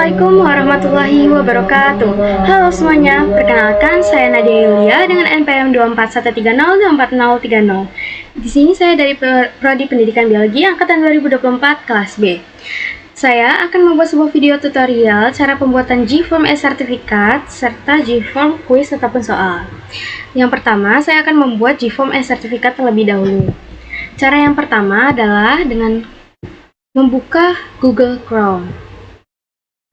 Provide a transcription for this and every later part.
Assalamualaikum warahmatullahi wabarakatuh. Halo semuanya, perkenalkan saya Nadia Yulia dengan NPM 24130240030. Di sini saya dari Prodi Pendidikan Biologi angkatan 2024 kelas B. Saya akan membuat sebuah video tutorial cara pembuatan G-Form e-sertifikat serta G-Form quiz ataupun soal. Yang pertama, saya akan membuat G-Form e-sertifikat terlebih dahulu. Cara yang pertama adalah dengan membuka Google Chrome.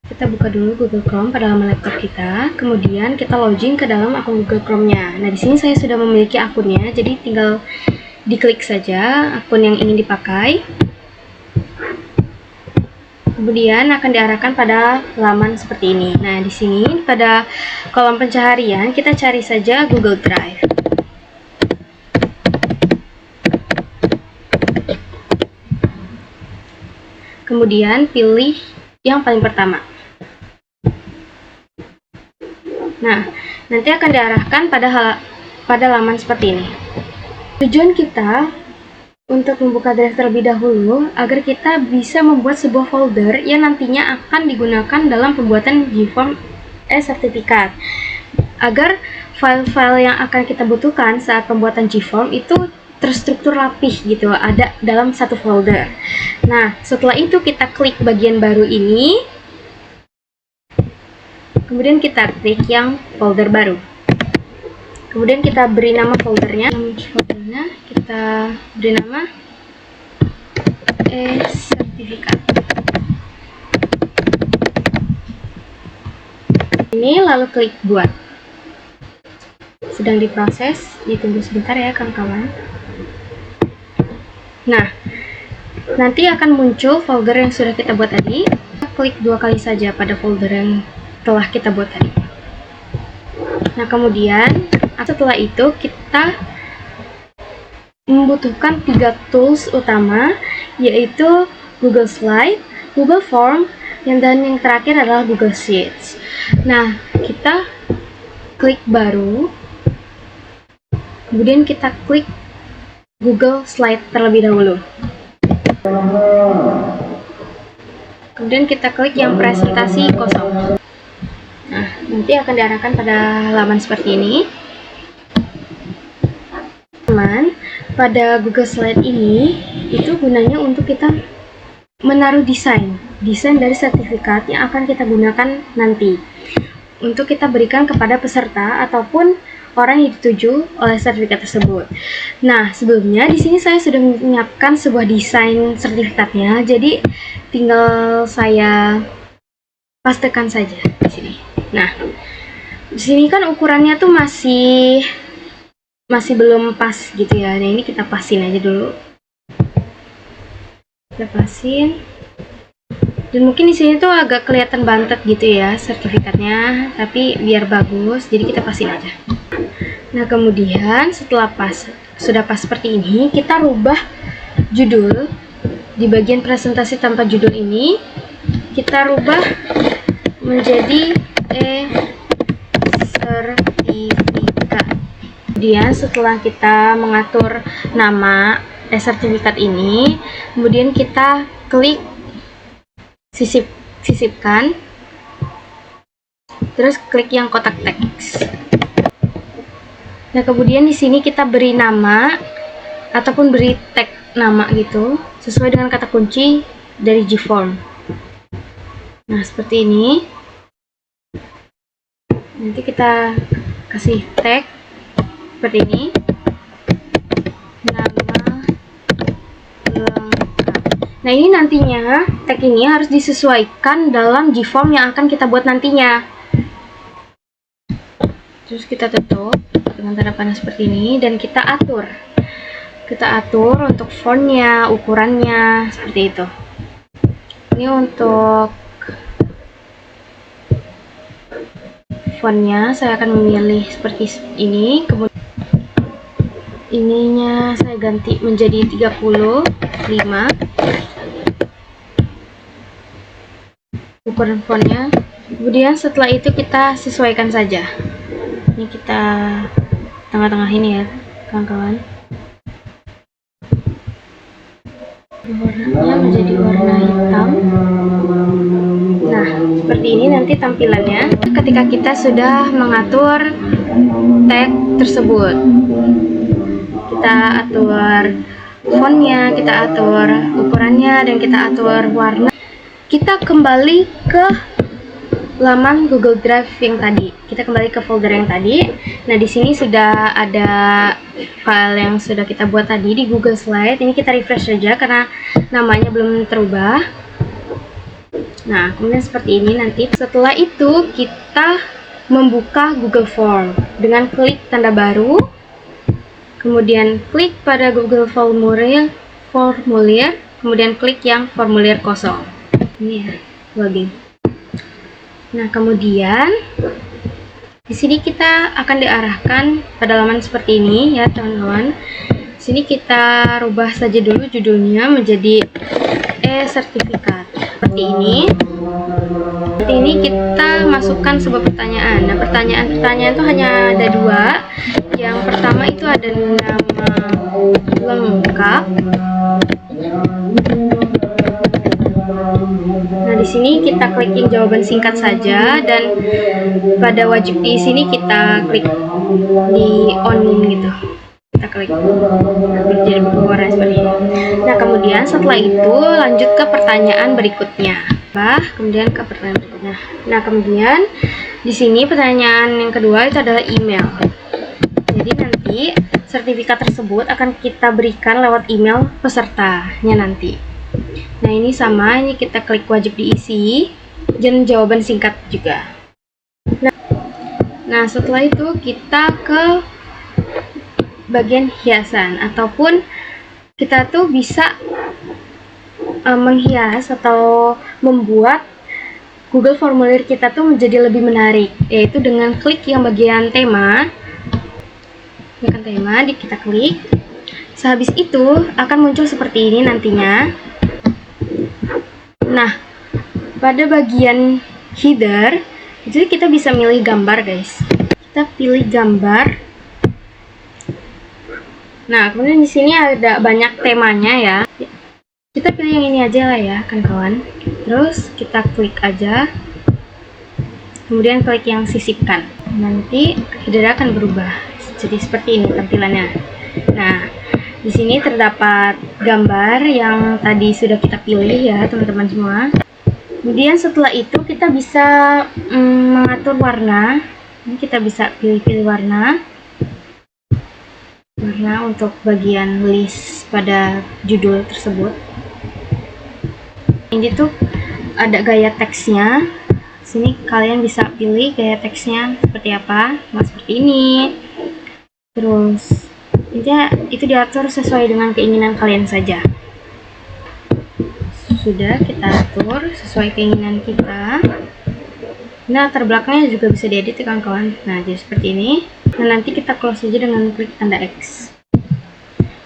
Kita buka dulu Google Chrome pada halaman laptop kita, kemudian kita login ke dalam akun Google Chrome-nya. Nah, di sini saya sudah memiliki akunnya, jadi tinggal diklik saja akun yang ingin dipakai. Kemudian akan diarahkan pada laman seperti ini. Nah, di sini pada kolom pencaharian kita cari saja Google Drive. Kemudian pilih yang paling pertama. Nah, nanti akan diarahkan pada laman seperti ini. Tujuan kita untuk membuka drive terlebih dahulu agar kita bisa membuat sebuah folder yang nantinya akan digunakan dalam pembuatan G-Form e-sertifikat. Agar file-file yang akan kita butuhkan saat pembuatan G-Form itu terstruktur rapih gitu, ada dalam satu folder. Nah, setelah itu kita klik bagian baru ini. Kemudian kita klik yang folder baru. Kemudian kita beri nama foldernya. Kita beri nama e-sertifikat. Ini lalu klik buat. Sedang diproses, ditunggu sebentar ya kawan-kawan. Nah, nanti akan muncul folder yang sudah kita buat tadi. Klik 2 kali saja pada folder yang telah kita buat tadi. Nah, kemudian setelah itu kita membutuhkan 3 tools utama, yaitu Google Slide, Google Form, dan yang terakhir adalah Google Sheets. Nah, kita klik baru, kemudian kita klik Google Slide terlebih dahulu. Kemudian kita klik yang presentasi kosong. Nah, nanti akan diarahkan pada halaman seperti ini. Teman, pada Google Slide ini itu gunanya untuk kita menaruh desain dari sertifikat yang akan kita gunakan nanti untuk kita berikan kepada peserta ataupun orang yang dituju oleh sertifikat tersebut. Nah, sebelumnya di sini saya sudah menyiapkan sebuah desain sertifikatnya, jadi tinggal saya pastekan saja di sini. Nah, di sini kan ukurannya tuh masih belum pas gitu ya. Nah, ini kita pasin aja dulu. Kita pasin. Dan mungkin di sini tuh agak kelihatan bantet gitu ya sertifikatnya, tapi biar bagus, jadi kita pasin aja. Nah, kemudian setelah sudah pas seperti ini, kita rubah judul di bagian presentasi tanpa judul ini, kita rubah menjadi e-sertifikat. Kemudian setelah kita mengatur nama e-sertifikat ini, kemudian kita klik sisipkan, terus klik yang kotak teks. Nah, kemudian di sini kita beri nama ataupun beri tag nama gitu sesuai dengan kata kunci dari G-Form. Nah, seperti ini. Nanti kita kasih tag seperti ini. Nama lengkap. Nah, ini nantinya tag ini harus disesuaikan dalam G-Form yang akan kita buat nantinya. Terus kita tutup dengan tanda panah seperti ini dan kita atur untuk fontnya, ukurannya seperti itu. Ini untuk fontnya saya akan memilih seperti ini, kemudian ininya saya ganti menjadi 35 ukuran fontnya. Kemudian setelah itu kita sesuaikan saja. Ini kita tengah-tengah ini ya kawan-kawan. Warnanya menjadi warna hitam. Nah, seperti ini nanti tampilannya ketika kita sudah mengatur tag tersebut. Kita atur fontnya, kita atur ukurannya, dan kita atur warna. Kita kembali ke laman Google Drive yang tadi. Kita kembali ke folder yang tadi. Nah, di sini sudah ada file yang sudah kita buat tadi di Google Slide. Ini kita refresh saja karena namanya belum terubah. Nah, kemudian seperti ini nanti. Setelah itu kita membuka Google Form dengan klik tanda baru, kemudian klik pada Google formulir, kemudian klik yang formulir kosong. Ini ya, login. Nah, kemudian di sini kita akan diarahkan pada laman seperti ini ya, teman-teman. Di sini kita rubah saja dulu judulnya menjadi e-sertifikat. Seperti ini. Seperti ini kita masukkan sebuah pertanyaan. Nah, pertanyaan itu hanya ada dua. Yang pertama itu ada nama lengkap. Nah, di sini kita klik yang jawaban singkat saja, dan pada wajib di sini kita klik di on gitu. Kita klik jadi berwarna seperti ini. Nah, kemudian setelah itu lanjut ke pertanyaan berikutnya. Kemudian ke pertanyaan berikutnya. Nah, kemudian di sini pertanyaan yang kedua itu adalah email. Jadi nanti sertifikat tersebut akan kita berikan lewat email pesertanya nanti. Nah, ini sama, ini kita klik wajib diisi dan jawaban singkat juga. Nah, setelah itu kita ke bagian hiasan, ataupun kita tuh bisa menghias atau membuat Google formulir kita tuh menjadi lebih menarik, yaitu dengan klik yang bagian tema. Kita klik. Sehabis itu akan muncul seperti ini nantinya. Nah, pada bagian header itu kita bisa milih gambar, guys. Kita pilih gambar. Nah, kemudian di sini ada banyak temanya ya. Kita pilih yang ini aja lah ya, kawan-kawan. Terus kita klik aja. Kemudian klik yang sisipkan. Nanti header akan berubah. Jadi seperti ini tampilannya. Nah, di sini terdapat gambar yang tadi sudah kita pilih ya, teman-teman semua. Kemudian setelah itu kita bisa mengatur warna. Ini kita bisa pilih-pilih warna untuk bagian list pada judul tersebut. Ini tuh ada gaya teksnya. Sini kalian bisa pilih gaya teksnya seperti apa. Nah, seperti ini. Terus itu diatur sesuai dengan keinginan kalian saja. Sudah kita atur sesuai keinginan kita. Nah, latar belakangnya juga bisa diedit ya, kawan-kawan. Nah, jadi seperti ini. Nah, nanti kita close saja dengan klik tanda X.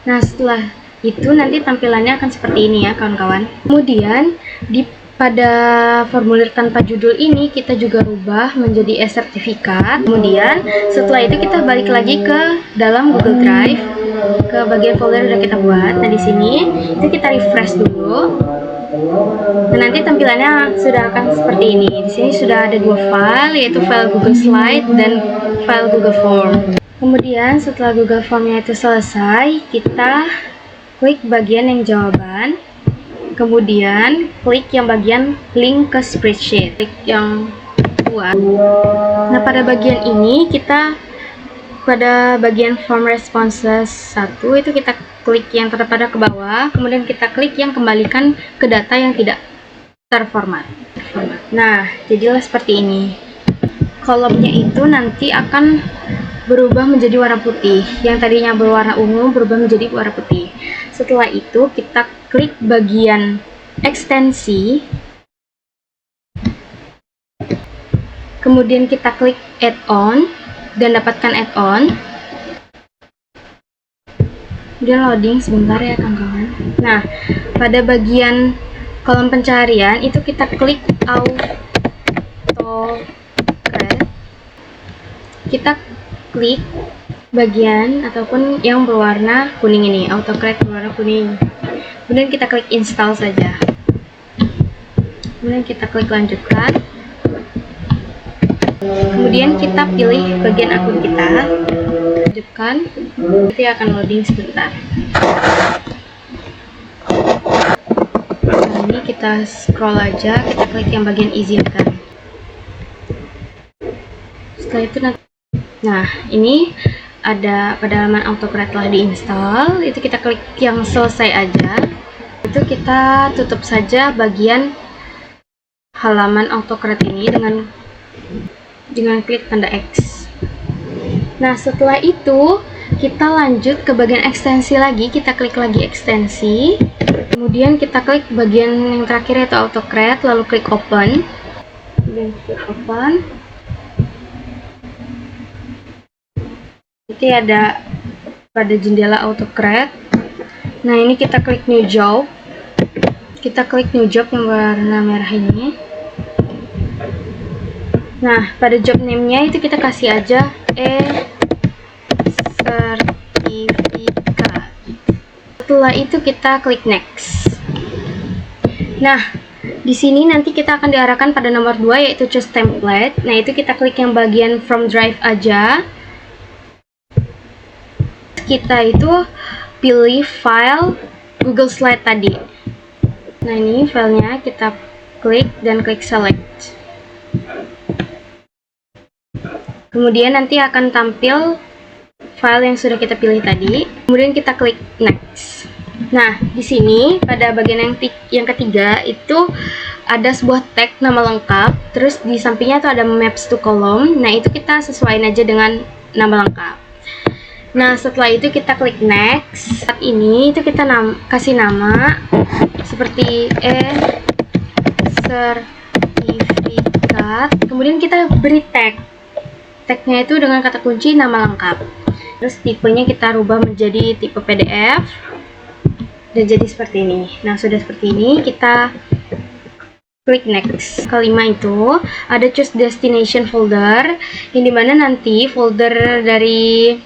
Nah, setelah itu nanti tampilannya akan seperti ini ya, kawan-kawan. Kemudian pada formulir tanpa judul ini kita juga rubah menjadi e-sertifikat. Kemudian setelah itu kita balik lagi ke dalam Google Drive, ke bagian folder yang kita buat. Nah, di sini itu kita refresh dulu. Dan nanti tampilannya sudah akan seperti ini. Di sini sudah ada dua file, yaitu file Google Slide dan file Google Form. Kemudian setelah Google Formnya itu selesai, kita klik bagian yang jawaban. Kemudian klik yang bagian link ke spreadsheet, klik yang buat. Nah, pada bagian ini kita pada bagian form responses 1 itu kita klik yang terpada ke bawah, kemudian kita klik yang kembalikan ke data yang tidak terformat. Nah, jadilah seperti ini. Kolomnya itu nanti akan berubah menjadi warna putih. Yang tadinya berwarna ungu berubah menjadi warna putih. Setelah itu kita klik bagian ekstensi, kemudian kita klik add-on dan dapatkan add-on. Kemudian loading sebentar ya, kawan-kawan. Nah, pada bagian kolom pencarian itu kita klik AutoCAD. Kita klik bagian ataupun yang berwarna kuning ini, AutoCAD berwarna kuning. Kemudian kita klik install saja. Kemudian kita klik lanjutkan. Kemudian kita pilih bagian akun kita, lanjutkan. Nanti akan loading sebentar. Nah, ini kita scroll aja, kita klik yang bagian izinkan. Setelah itu nanti, nah ini ada pada halaman AutoCAD telah diinstal, itu kita klik yang selesai aja. Itu kita tutup saja bagian halaman AutoCAD ini dengan klik tanda X. Nah, setelah itu kita lanjut ke bagian ekstensi lagi, kita klik lagi ekstensi. Kemudian kita klik bagian yang terakhir yaitu AutoCAD, lalu klik open. Kemudian klik open. Nanti ada pada jendela AutoCAD. Nah, ini kita klik new job. Kita klik new job yang warna merah ini. Nah, pada job name-nya itu kita kasih aja sertifikat. Setelah itu kita klik next. Nah, di sini nanti kita akan diarahkan pada nomor 2 yaitu choose template. Nah, itu kita klik yang bagian from drive aja. Kita itu pilih file Google Slide tadi. Nah, ini filenya kita klik dan klik select. Kemudian nanti akan tampil file yang sudah kita pilih tadi. Kemudian kita klik next. Nah, di sini pada bagian yang ketiga itu ada sebuah tag nama lengkap. Terus di sampingnya tuh ada maps to column. Nah, itu kita sesuaiin aja dengan nama lengkap. Nah, setelah itu kita klik next. Saat ini itu kita kasih nama seperti sertifikat. Kemudian kita beri tag. Tagnya itu dengan kata kunci nama lengkap. Terus tipenya kita rubah menjadi tipe PDF dan jadi seperti ini. Nah, sudah seperti ini, kita klik next. Kelima itu ada choose destination folder, yang dimana nanti folder dari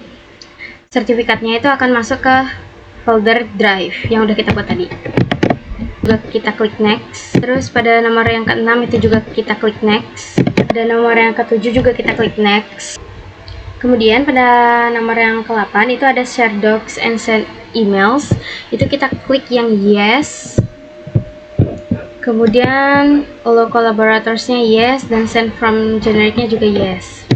sertifikatnya itu akan masuk ke folder drive yang udah kita buat tadi. Juga kita klik next. Terus pada nomor yang ke-6 itu juga kita klik next. Pada nomor yang ke-7 juga kita klik next. Kemudian pada nomor yang ke-8 itu ada share docs and send emails. Itu kita klik yang yes. Kemudian allow collaboratorsnya yes, dan send from genericnya juga yes.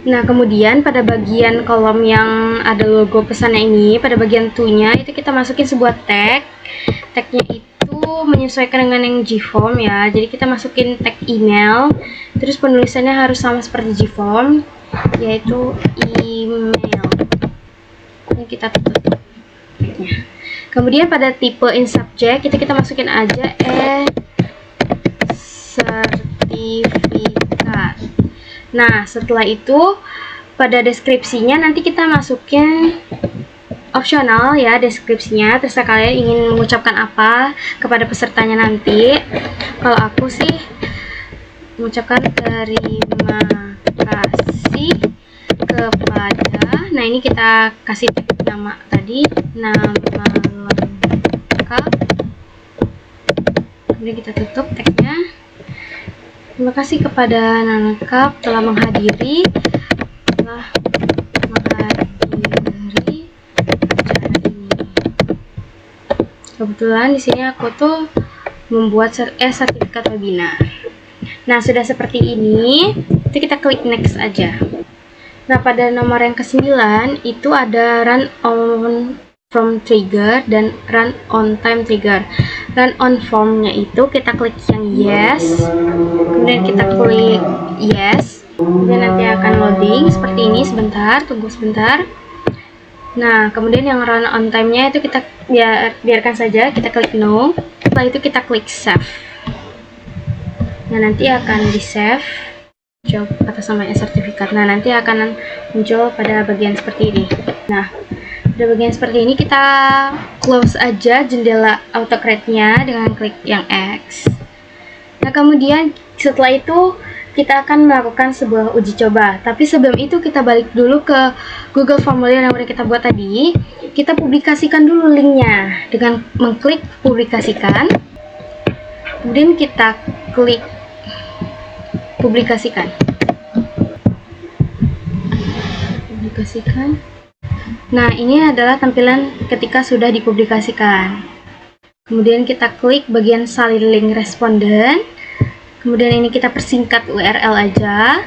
Nah, kemudian pada bagian kolom yang ada logo pesannya ini, pada bagian to-nya itu kita masukin sebuah tag. Tagnya itu menyesuaikan dengan yang Gform ya. Jadi kita masukin tag email. Terus penulisannya harus sama seperti Gform, yaitu email. Ini kita tutup tagnya. Kemudian pada tipe in subject itu kita masukin aja sertifikat. Nah, setelah itu pada deskripsinya nanti kita masukin opsional ya, deskripsinya terserah kalian ingin mengucapkan apa kepada pesertanya nanti. Kalau aku sih mengucapkan terima kasih kepada, nah ini kita kasih nama tadi, nama lengkap. Kemudian kita tutup tagnya. Terima kasih kepada nama lengkap telah menghadiri acara ini. Kebetulan di sini aku tuh membuat sertifikat webinar. Nah, sudah seperti ini, itu kita klik next aja. Nah, pada nomor yang ke-9 itu ada run on form trigger dan run on time trigger. Run on formnya itu kita klik yang yes, kemudian kita klik yes, kemudian nanti akan loading seperti ini. Sebentar, tunggu sebentar. Nah, kemudian yang run on time-nya itu kita biarkan saja, kita klik no. Setelah itu kita klik save. Nah, nanti akan di save job atas nama sertifikat. Nah, nanti akan muncul pada bagian seperti ini. Nah, pada bagian seperti ini kita close aja jendela AutoCAD-nya dengan klik yang X. Nah, kemudian setelah itu kita akan melakukan sebuah uji coba. Tapi sebelum itu kita balik dulu ke Google Formulir yang udah kita buat tadi. Kita publikasikan dulu linknya dengan mengklik publikasikan. Kemudian kita klik publikasikan. Nah, ini adalah tampilan ketika sudah dipublikasikan. Kemudian kita klik bagian salin link responden. Kemudian ini kita persingkat URL aja.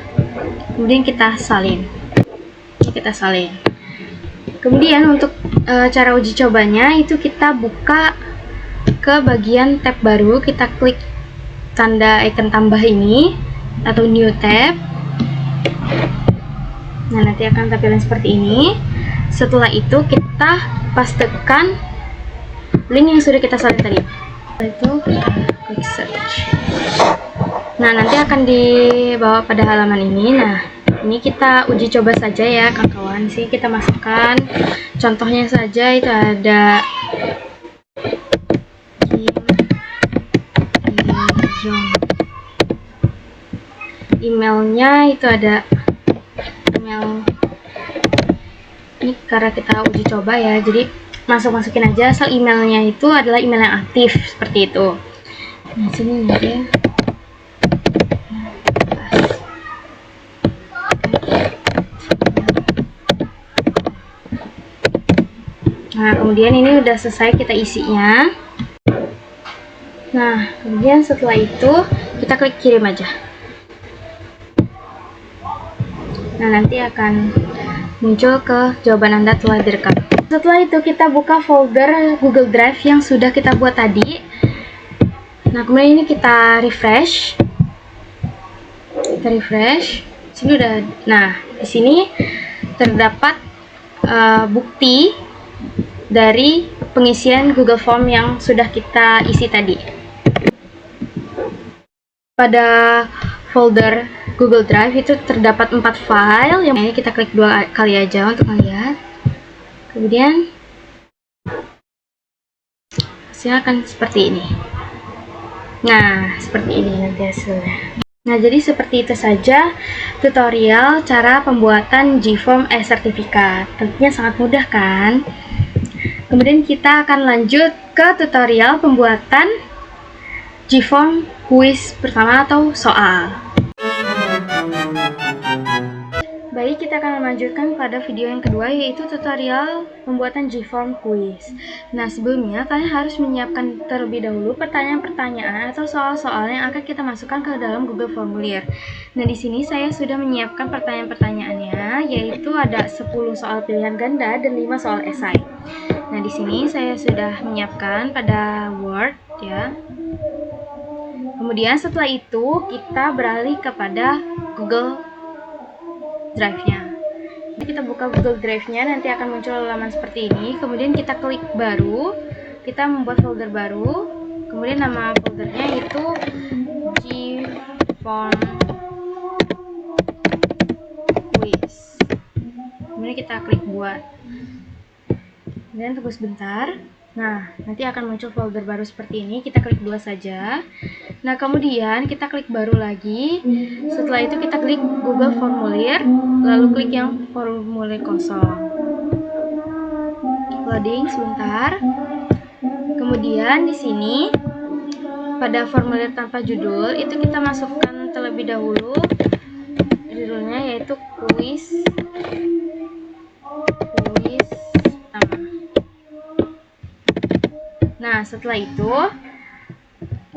Kemudian kita salin. Ini kita salin. Kemudian untuk cara uji cobanya itu kita buka ke bagian tab baru, kita klik tanda icon tambah ini atau new tab. Nah, nanti akan tampilan seperti ini. Setelah itu kita pastekan link yang sudah kita salin tadi. Setelah itu kita klik search. Nah, nanti akan dibawa pada halaman ini. Nah, ini kita uji coba saja ya kawan-kawan. Sini kita masukkan contohnya saja, itu ada emailnya, itu ada email ini karena kita uji coba ya, jadi masukin aja asal emailnya itu adalah email yang aktif seperti itu. Nah, sini aja. Nah, kemudian ini udah selesai kita isinya. Nah, kemudian setelah itu kita klik kirim aja. Nah, nanti akan muncul ke jawaban Anda telah direkam. Setelah itu kita buka folder Google Drive yang sudah kita buat tadi. Nah, kemudian ini kita refresh. Sini udah. Nah, di sini terdapat bukti dari pengisian Google Form yang sudah kita isi tadi. Pada folder Google Drive itu terdapat 4 file yang ini kita klik 2 kali aja untuk melihat. Kemudian hasilnya akan seperti ini. Nah, seperti ini nanti hasilnya. Nah, jadi seperti itu saja tutorial cara pembuatan Gform e-sertifikat. Tentunya sangat mudah kan? Kemudian kita akan lanjut ke tutorial pembuatan Gform kuis pertama atau soal. Baik, kita akan melanjutkan pada video yang kedua, yaitu tutorial pembuatan Gform quiz. Nah, sebelumnya kalian harus menyiapkan terlebih dahulu pertanyaan-pertanyaan atau soal-soal yang akan kita masukkan ke dalam Google Formulir. Nah, di sini saya sudah menyiapkan pertanyaan-pertanyaannya, yaitu ada 10 soal pilihan ganda dan 5 soal esai. Nah, di sini saya sudah menyiapkan pada Word ya. Kemudian setelah itu kita beralih kepada Google Drive-nya. Kita buka Google Drive-nya, nanti akan muncul halaman seperti ini. Kemudian kita klik baru, kita membuat folder baru. Kemudian nama foldernya itu Gform Quiz. Kemudian kita klik buat. Kemudian tunggu sebentar. Nah, nanti akan muncul folder baru seperti ini. Kita klik 2 saja. Nah, kemudian kita klik baru lagi. Setelah itu kita klik Google Formulir, lalu klik yang formulir kosong. Loading sebentar. Kemudian di sini pada formulir tanpa judul itu kita masukkan terlebih dahulu judulnya, yaitu kuis pertama. Nah, setelah itu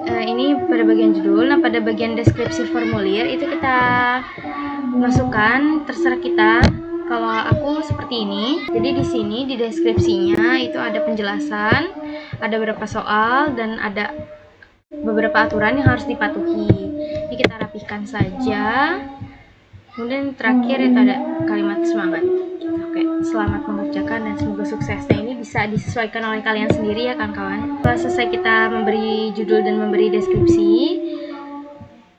ini pada bagian judul. Nah, pada bagian deskripsi formulir itu kita masukkan, terserah kita. Kalau aku seperti ini. Jadi di sini di deskripsinya itu ada penjelasan, ada beberapa soal dan ada beberapa aturan yang harus dipatuhi. Ini kita rapikan saja. Kemudian terakhir itu ada kalimat semangat. Oke, selamat mengerjakan dan semoga sukses. Nah, ini bisa disesuaikan oleh kalian sendiri ya kawan-kawan. Setelah selesai kita memberi judul dan memberi deskripsi,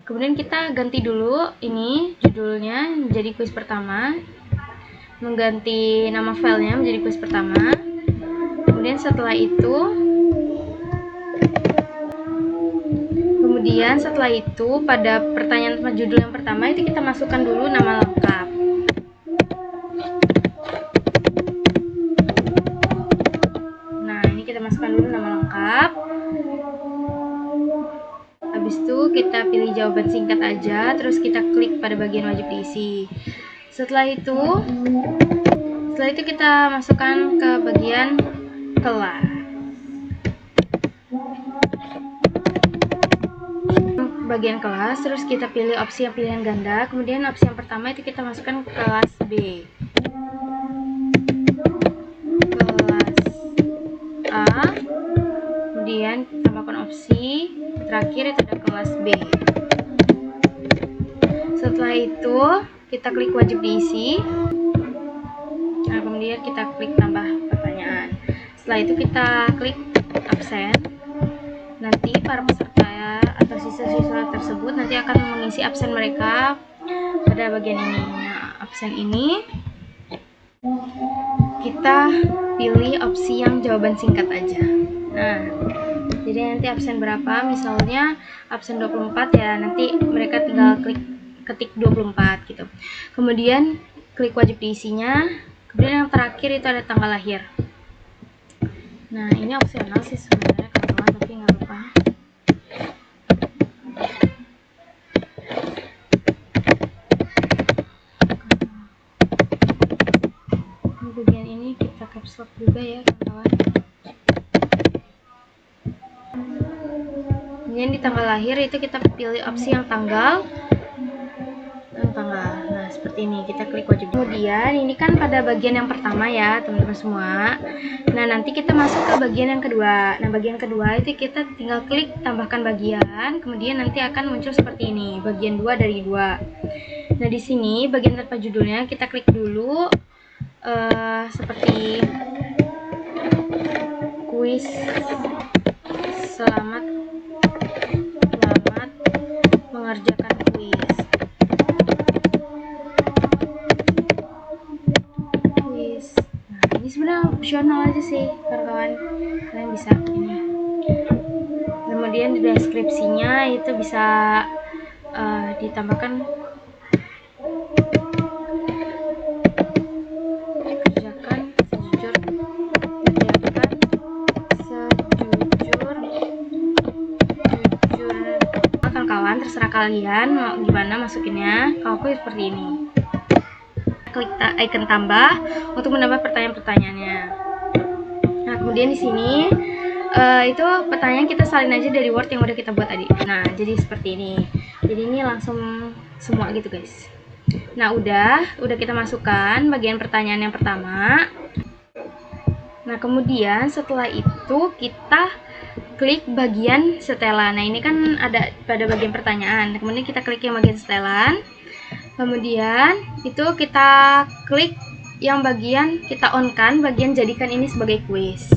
kemudian kita ganti dulu ini judulnya menjadi kuis pertama, mengganti nama filenya menjadi kuis pertama. Kemudian setelah itu pada pertanyaan tempat judul yang pertama itu kita masukkan dulu nama lengkap. Nah, ini kita masukkan dulu nama lengkap. jawaban singkat aja, terus kita klik pada bagian wajib diisi. Setelah itu kita masukkan ke bagian kelas. Bagian kelas, terus kita pilih opsi yang pilihan ganda, kemudian opsi yang pertama itu kita masukkan kelas B, kelas A, kemudian tambahkan opsi terakhir itu ada kelas B. Setelah itu kita klik wajib diisi, nah kemudian kita klik tambah pertanyaan. Setelah itu kita klik absen. Nanti para peserta atau siswa-siswa tersebut nanti akan mengisi absen mereka pada bagian ini. Nah, absen ini kita pilih opsi yang jawaban singkat aja. Nah, jadi nanti absen berapa, misalnya absen 24 ya, nanti mereka tinggal ketik 24 gitu. Kemudian klik wajib diisinya, kemudian yang terakhir itu ada tanggal lahir. Nah, ini opsional sih sebenarnya kawan-kawan, tapi nggak lupa. Bagian ini kita caps lock juga ya kawan-kawan. Kemudian di tanggal lahir itu kita pilih opsi yang tanggal. Nah, seperti ini kita klik wajib. Kemudian ini kan pada bagian yang pertama ya teman-teman semua. Nah, nanti kita masuk ke bagian yang kedua. Nah, bagian kedua itu kita tinggal klik tambahkan bagian, kemudian nanti akan muncul seperti ini, bagian 2 dari 2. Nah, di sini bagian tanpa judulnya kita klik dulu seperti kuis selamat mengerjakan kuis. Nah, ini sebenarnya opsional aja sih kawan-kawan, kalian bisa ini. Kemudian di deskripsinya itu bisa ditambahkan terserah kalian mau gimana masukinnya. Kalau aku seperti ini, klik icon tambah untuk menambah pertanyaan-pertanyaannya. Nah, kemudian di sini itu pertanyaan kita salin aja dari Word yang udah kita buat tadi. Nah, jadi seperti ini. Jadi ini langsung semua gitu guys. Nah, udah kita masukkan bagian pertanyaan yang pertama. Nah, kemudian setelah itu kita klik bagian setelan. Nah, ini kan ada pada bagian pertanyaan. Kemudian kita klik yang bagian setelan. Kemudian itu kita klik yang bagian kita on-kan, bagian jadikan ini sebagai kuis.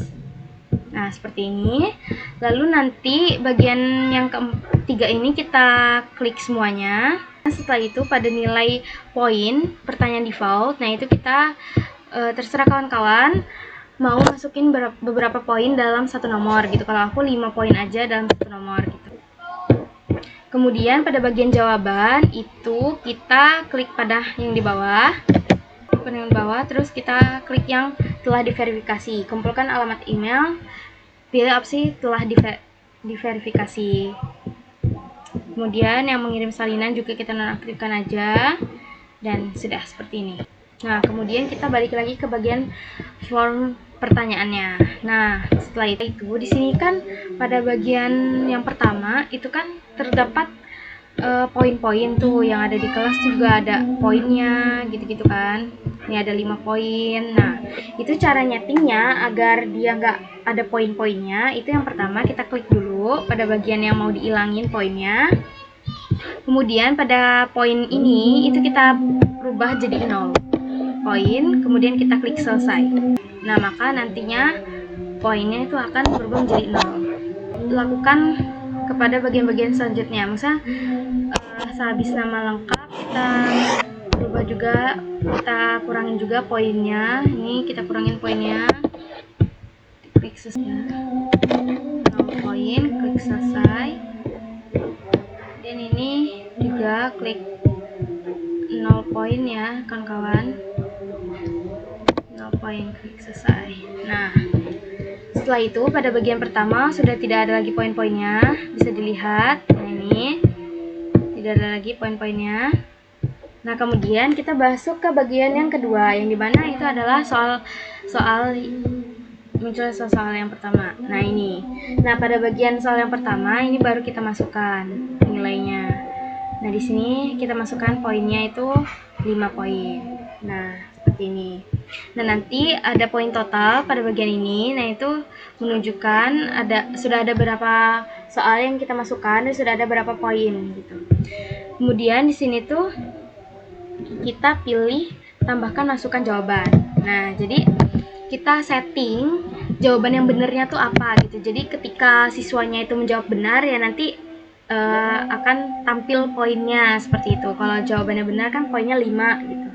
Nah, seperti ini. Lalu nanti bagian yang ketiga ini kita klik semuanya. Setelah itu pada nilai poin pertanyaan default. Nah, itu kita terserah kawan-kawan mau masukin beberapa poin dalam satu nomor gitu. Kalau aku 5 poin aja dalam satu nomor gitu. Kemudian pada bagian jawaban itu kita klik pada yang di bawah, terus kita klik yang telah diverifikasi. Kumpulkan alamat email, pilih opsi telah diverifikasi. Kemudian yang mengirim salinan juga kita nonaktifkan aja, dan sudah seperti ini. Nah, kemudian kita balik lagi ke bagian form pertanyaannya. Nah, setelah itu di sini kan pada bagian yang pertama itu kan terdapat poin-poin tuh yang ada di kelas juga ada poinnya gitu-gitu kan. Ini ada 5 poin. Nah, itu cara nyetingnya agar dia nggak ada poin-poinnya. Itu yang pertama kita klik dulu pada bagian yang mau dihilangin poinnya. Kemudian pada poin ini itu kita rubah jadi 0 poin, kemudian kita klik selesai. Nah, maka nantinya poinnya itu akan berubah menjadi 0. Lakukan kepada bagian-bagian selanjutnya. Misalnya sehabis nama lengkap kita rubah juga, kita kurangin juga poinnya. Ini kita kurangin poinnya. Klik selesai. 0 poin, klik selesai. Dan ini juga klik 0 poin ya kawan-kawan. 0 poin, klik selesai. Nah, setelah itu pada bagian pertama sudah tidak ada lagi poin-poinnya, bisa dilihat. Nah, ini Tidak ada lagi poin-poinnya. Nah, kemudian kita masuk ke bagian yang kedua, yang dimana itu adalah soal muncul soal yang pertama. Nah, ini. Nah, pada bagian soal yang pertama ini baru kita masukkan nilainya. Nah, di sini kita masukkan poinnya itu 5 poin. Nah, seperti ini. Nah, nanti ada poin total pada bagian ini. Nah, itu menunjukkan sudah ada berapa soal yang kita masukkan dan sudah ada berapa poin gitu. Kemudian di sini tuh kita pilih tambahkan masukkan jawaban. Nah, jadi kita setting jawaban yang benernya tuh apa gitu. Jadi ketika siswanya itu menjawab benar ya nanti akan tampil poinnya seperti itu. Kalau jawabannya benar kan poinnya 5 gitu.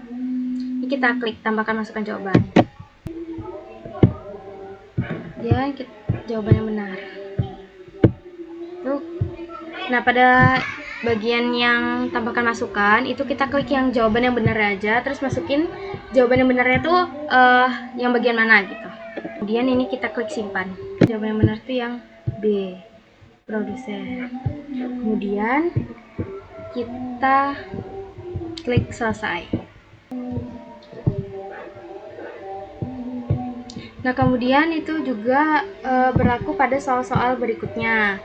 Ini kita klik tambahkan masukkan jawaban. Ya, jawabannya benar. Tuh. Nah, pada bagian yang tambahkan masukan itu kita klik yang jawaban yang benar aja, terus masukin jawaban yang benarnya tuh yang bagian mana gitu. Kemudian ini kita klik simpan. Jawaban yang benar tuh yang B, produser. Kemudian kita klik selesai. Nah, kemudian itu juga berlaku pada soal-soal berikutnya.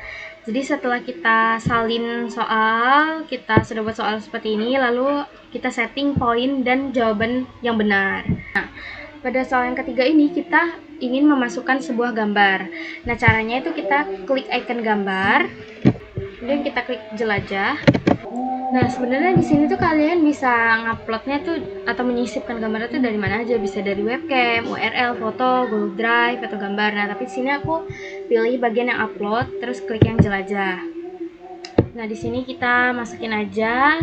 Jadi setelah kita salin soal, kita sudah buat soal seperti ini, lalu kita setting poin dan jawaban yang benar. Nah, pada soal yang ketiga ini kita ingin memasukkan sebuah gambar. Nah, caranya itu kita klik icon gambar, kemudian kita klik jelajah. Nah, sebenarnya di sini tuh kalian bisa nguploadnya tuh atau menyisipkan gambarnya tuh dari mana aja, bisa dari webcam, URL, foto, Google Drive atau gambar. Nah, tapi di sini aku pilih bagian yang upload, terus klik yang jelajah. Nah, di sini kita masukin aja.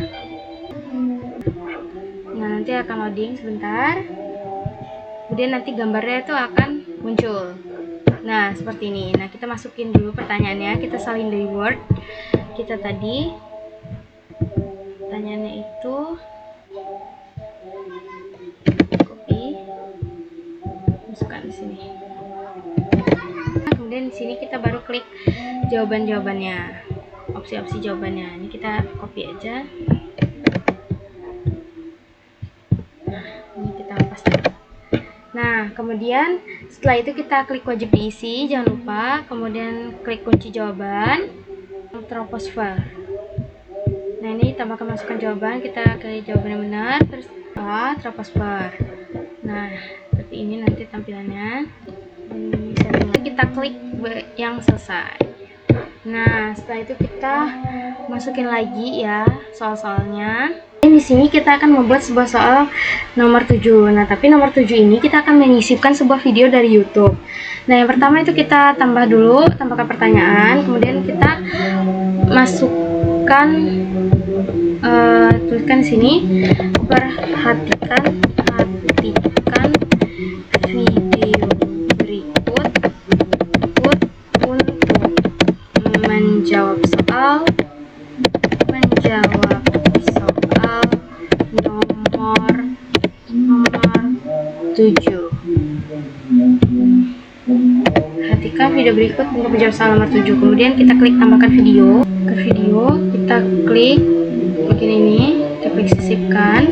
Nah, nanti akan loading sebentar. Kemudian nanti gambarnya itu akan muncul. Nah, seperti ini. Nah, kita masukin dulu pertanyaannya, kita salin dari Word. Kita tadi pertanyaannya itu copy, masukkan di sini. Kemudian di sini kita baru klik jawabannya, opsi-opsi jawabannya. Ini kita copy aja. Nah, ini kita paste. Nah, kemudian setelah itu kita klik wajib diisi, jangan lupa. Kemudian klik kunci jawaban, teropos file. Nah, ini tambahkan masukkan jawaban, kita klik jawaban yang benar, terus teropos file. Nah, seperti ini nanti tampilannya. Kita klik yang selesai. Nah, setelah itu kita masukin lagi ya soal-soalnya. Di sini kita akan membuat sebuah soal nomor 7. Nah, tapi nomor 7 ini kita akan menyisipkan sebuah video dari YouTube. Nah, yang pertama itu kita tambahkan pertanyaan, kemudian kita masukkan tuliskan di sini, perhatikan video berikut untuk menjawab soal nomor 7. Perhatikan video berikut untuk menjawab soal nomor 7. Kemudian kita klik tambahkan video. Ke video kita klik bagian ini, kita klik sisipkan.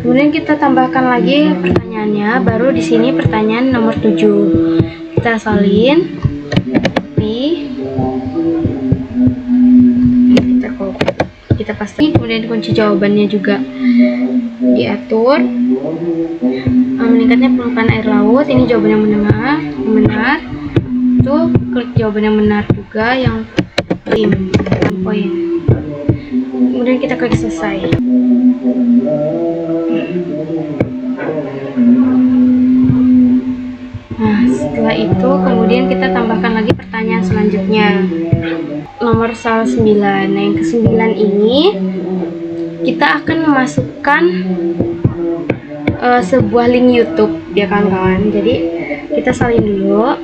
Kemudian kita tambahkan lagi pertanyaannya, baru di sini pertanyaan nomor 7. Kita salin, kita pasti, kemudian kunci jawabannya juga diatur. Meningkatnya permukaan air laut, ini jawaban yang benar. Tuh, klik jawaban yang benar juga, yang poin. Kemudian kita klik selesai. Nah, setelah itu kemudian kita tambahkan lagi pertanyaan selanjutnya, nomor soal 9. Nah, yang ke-9 ini kita akan memasukkan sebuah link YouTube. ya kawan-kawan. Jadi kita salin dulu,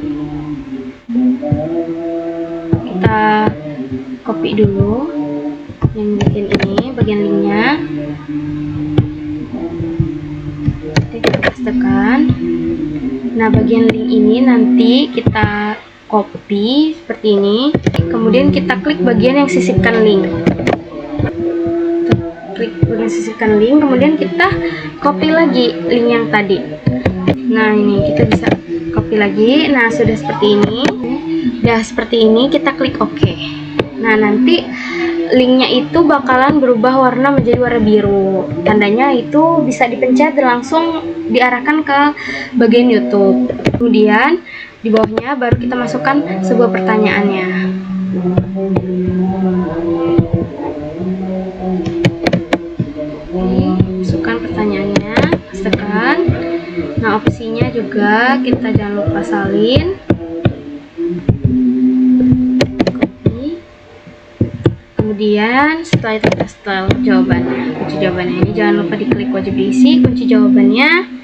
kita copy dulu yang bagian ini, bagian linknya. Kita pastekan. Nah, bagian link ini nanti kita copy seperti ini, kemudian kita klik bagian yang sisipkan link. Klik bagian sisipkan link, kemudian kita copy lagi link yang tadi. Nah, ini kita bisa copy lagi. Nah, sudah seperti ini. Udah seperti ini, kita klik OK. Nah, nanti linknya itu bakalan berubah warna menjadi warna biru. Tandanya itu bisa dipencet dan langsung diarahkan ke bagian YouTube. Kemudian di bawahnya baru kita masukkan sebuah pertanyaannya. Masukkan pertanyaannya, pastekan. Nah, opsinya juga kita jangan lupa salin. Copy. Kemudian setelah itu kita setel jawabannya, kunci jawabannya. Ini jangan lupa diklik wajib diisi kunci jawabannya.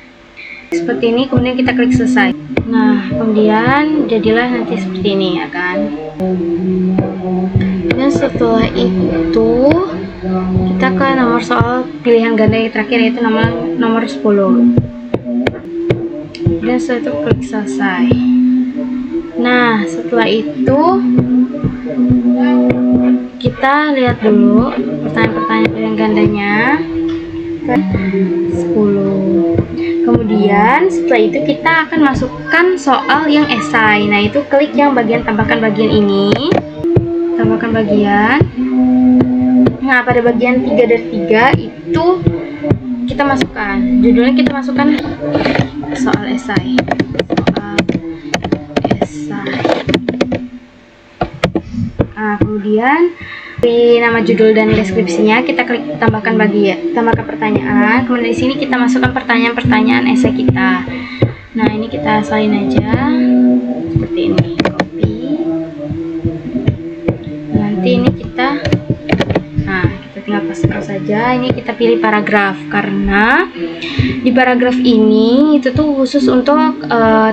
Seperti ini, kemudian kita klik selesai. Nah, kemudian jadilah nanti seperti ini ya kan. Dan setelah itu kita ke nomor soal pilihan ganda yang terakhir, yaitu nomor 10. Dan setelah itu klik selesai. Nah, setelah itu kita lihat dulu pertanyaan-pertanyaan pilihan gandanya. 10. Kemudian setelah itu kita akan masukkan soal yang esai. Nah, itu klik yang bagian tambahkan bagian ini, tambahkan bagian. Nah, pada bagian 3 dari 3 itu kita masukkan judulnya, kita masukkan soal esai. Nah, kemudian di nama judul dan deskripsinya kita klik tambahkan pertanyaan. Kemudian di sini kita masukkan pertanyaan-pertanyaan esai kita. Nah, ini kita salin aja seperti ini, copy. Nanti ini kita tinggal pastekan saja. Ini kita pilih paragraf, karena di paragraf ini itu tuh khusus untuk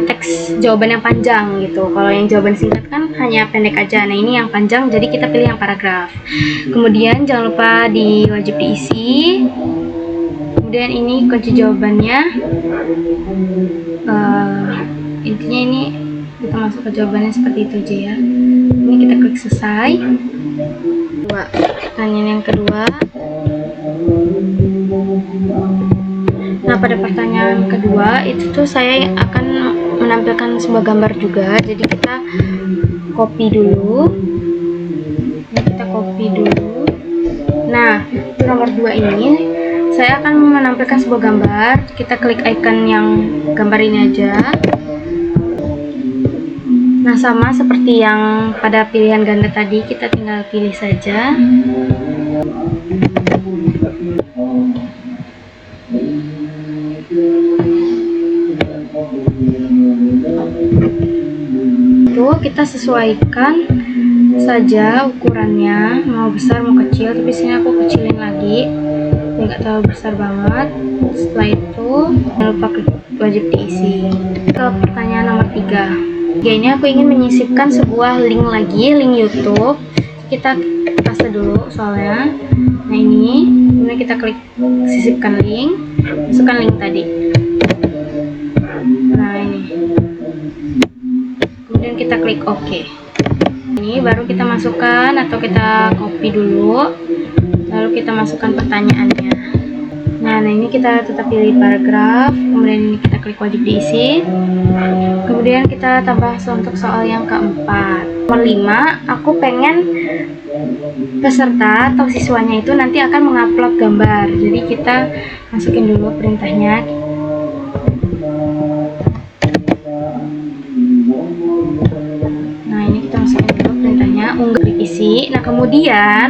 teks jawaban yang panjang gitu. Kalau yang jawaban singkat kan hanya pendek aja. Nah, ini yang panjang, jadi kita pilih yang paragraf. Kemudian jangan lupa wajib diisi. Kemudian ini kunci jawabannya. Intinya ini kita masuk ke jawabannya seperti itu aja ya. Ini kita klik selesai. Pertanyaan yang kedua. Nah, pada pertanyaan kedua itu tuh saya akan menampilkan sebuah gambar juga. Jadi kita copy dulu. Nah, nomor 2 ini saya akan menampilkan sebuah gambar. Kita klik icon yang gambar ini aja. Nah, sama seperti yang pada pilihan ganda tadi, kita tinggal pilih saja. Itu kita sesuaikan saja ukurannya, mau besar mau kecil, tapi sini aku kecilin lagi, nggak terlalu besar banget. Setelah itu jangan lupa klik wajib diisi. Ke pertanyaan nomor 3. Ini aku ingin menyisipkan sebuah link lagi, link YouTube. Kita paste dulu soalnya. Nah, ini kemudian kita klik sisipkan link, masukkan link tadi. Nah, ini kemudian kita klik OK. Ini baru kita masukkan atau kita copy dulu, lalu kita masukkan pertanyaannya. Nah, ini kita tetap pilih paragraf, kemudian ini kita klik wajib diisi. Kemudian kita tambah untuk soal yang keempat. Nomor 5, aku pengen peserta atau siswanya itu nanti akan mengupload gambar. Jadi kita masukin dulu perintahnya. Nah, ini kita masukin dulu perintahnya, unggah diisi. Nah, kemudian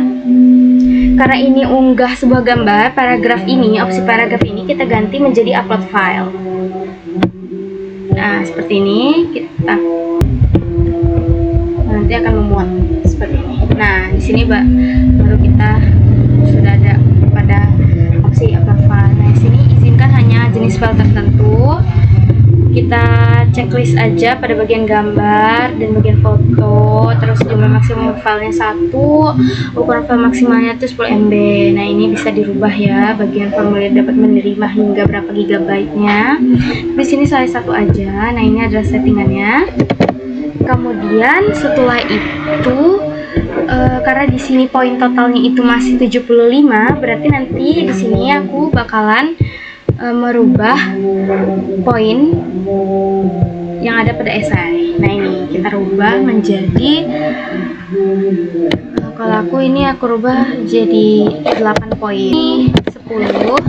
karena ini unggah sebuah gambar, paragraf ini, opsi paragraf ini kita ganti menjadi upload file. Nah, seperti ini kita nanti akan memuat seperti ini. Nah, di sini baru kita sudah ada pada opsi upload file. Nah, di sini izinkan hanya jenis file tertentu. checklist aja pada bagian gambar dan bagian foto. Terus jumlah maksimum filenya 1, ukuran file maksimalnya itu 10 MB. Nah ini bisa dirubah ya, bagian formulir dapat menerima hingga berapa gigabyte-nya. Di sini salah satu aja. Nah ini adalah settingannya. Kemudian setelah itu karena di sini poin totalnya itu masih 75, berarti nanti di sini aku bakalan merubah poin yang ada pada esai. Nah ini kita rubah menjadi kalau aku rubah jadi 8 poin. 10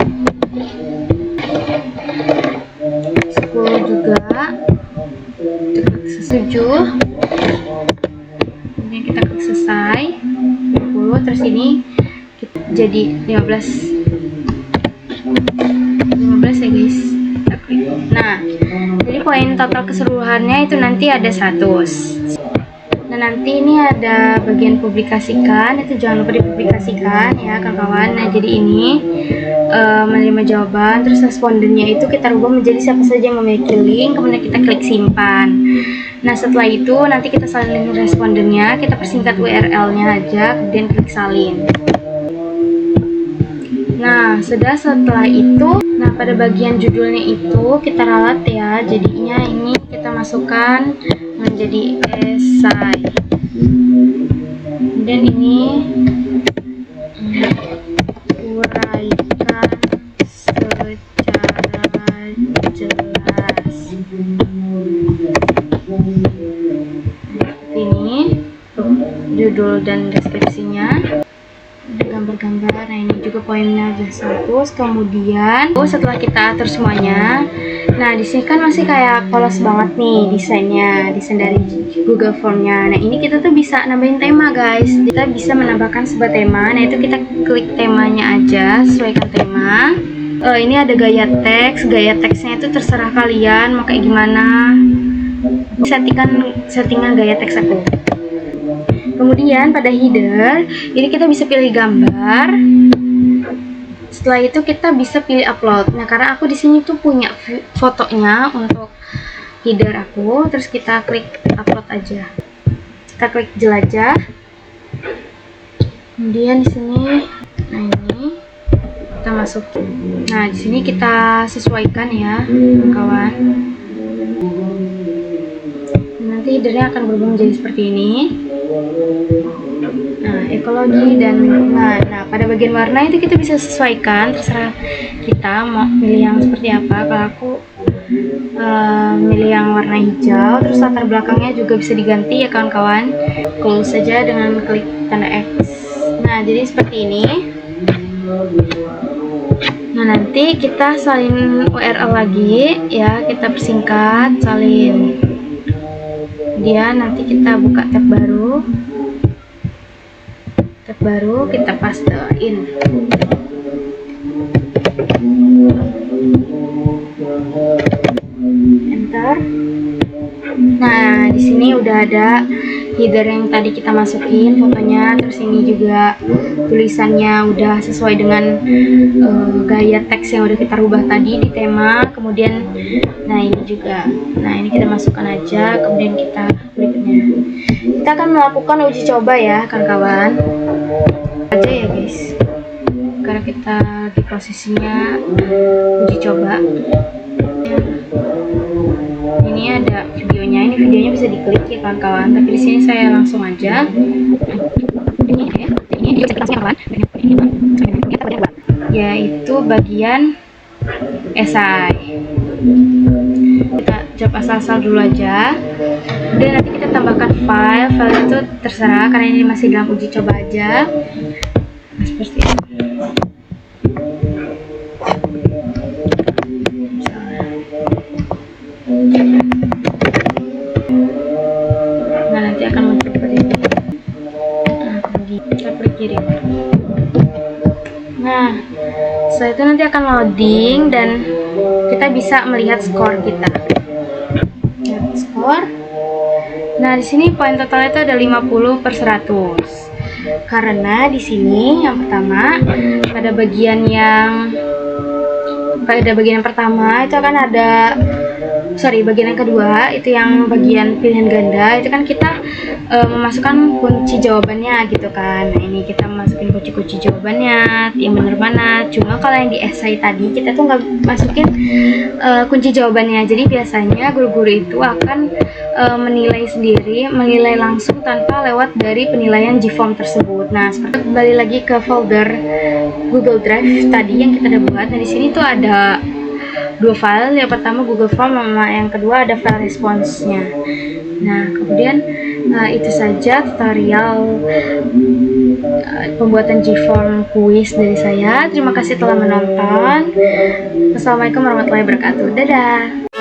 juga 7. Kemudian kita klik selesai 20, terus ini kita jadi 15 ya guys. Kita klik. Nah jadi poin total keseluruhannya itu nanti ada 100. Nah nanti ini ada bagian publikasikan, itu jangan lupa dipublikasikan ya kawan-kawan. Nah jadi ini menerima jawaban, terus respondennya itu kita rubah menjadi siapa saja yang memiliki link, kemudian kita klik simpan. Nah setelah itu nanti kita salin respondennya, kita persingkat URL-nya aja, kemudian klik salin. Nah setelah itu, nah pada bagian judulnya itu kita ralat ya, jadinya ini kita masukkan menjadi esai. Dan ini uraikan secara jelas. Ini judul dan deskripsinya, ada gambar-gambar. Nah ini juga poinnya ada 100. Kemudian setelah kita atur semuanya, nah di sini kan masih kayak polos banget nih desain dari Google Form-nya. Nah ini kita tuh bisa nambahin tema guys, kita bisa menambahkan sebuah tema. Nah itu kita klik temanya aja, sesuaikan tema. Ini ada gaya teksnya itu terserah kalian mau kayak gimana. Settingan gaya teks aku. Kemudian pada header ini kita bisa pilih gambar. Setelah itu kita bisa pilih upload. Nah karena aku di sini tuh punya fotonya untuk header aku, terus kita klik upload aja. Kita klik jelajah. Kemudian di sini, nah ini kita masukin. Nah di sini kita sesuaikan ya kawan. Nanti headernya akan berubah menjadi seperti ini. Nah ekologi dan nah pada bagian warna itu kita bisa sesuaikan, terserah kita mau pilih yang seperti apa. Kalau aku milih yang warna hijau, terus latar belakangnya juga bisa diganti ya kawan-kawan. Close saja dengan klik tanda X. Nah jadi seperti ini. Nah nanti kita salin URL lagi ya, kita persingkat salin. Kemudian nanti kita buka tab baru, kita pastein. Enter. Nah di sini udah ada header yang tadi kita masukin fotonya, terus ini juga tulisannya udah sesuai dengan gaya teks yang udah kita rubah tadi di tema. Kemudian nah ini juga, nah ini kita masukkan aja. Kemudian kita berikutnya kita akan melakukan uji coba ya kawan-kawan aja ya guys, karena kita di posisinya uji coba. Ini ada videonya, ini videonya bisa diklik ya kawan-kawan, tapi di sini saya langsung aja. Ini bisa langsung kawan, yaitu bagian esai. Kita jawab asal-asal dulu aja. Dan nanti kita tambahkan file itu terserah, karena ini masih dalam uji coba aja. Nah, seperti ini. Nah nanti akan muncul seperti ini. Nah kita klik kiri. Nah setelah itu nanti akan loading dan kita bisa melihat skor kita. Lihat skor. Nah di sini poin totalnya itu ada 50/100. Karena di sini yang pertama pada bagian yang pertama itu akan ada bagian yang kedua itu yang bagian pilihan ganda, itu kan kita memasukkan kunci jawabannya gitu kan. Nah ini kita masukin kunci jawabannya yang bener mana. Cuma kalau yang di esai tadi kita tuh nggak masukin kunci jawabannya. Jadi biasanya guru-guru itu akan menilai sendiri, menilai langsung tanpa lewat dari penilaian Gform tersebut. Nah seperti kembali lagi ke folder Google Drive tadi yang kita udah buat. Nah di sini tuh ada dua file, yang pertama Google Form, sama yang kedua ada file response-nya. Nah kemudian itu saja tutorial pembuatan Gform quiz dari saya. Terima kasih telah menonton. Wassalamualaikum warahmatullahi wabarakatuh. Dadah.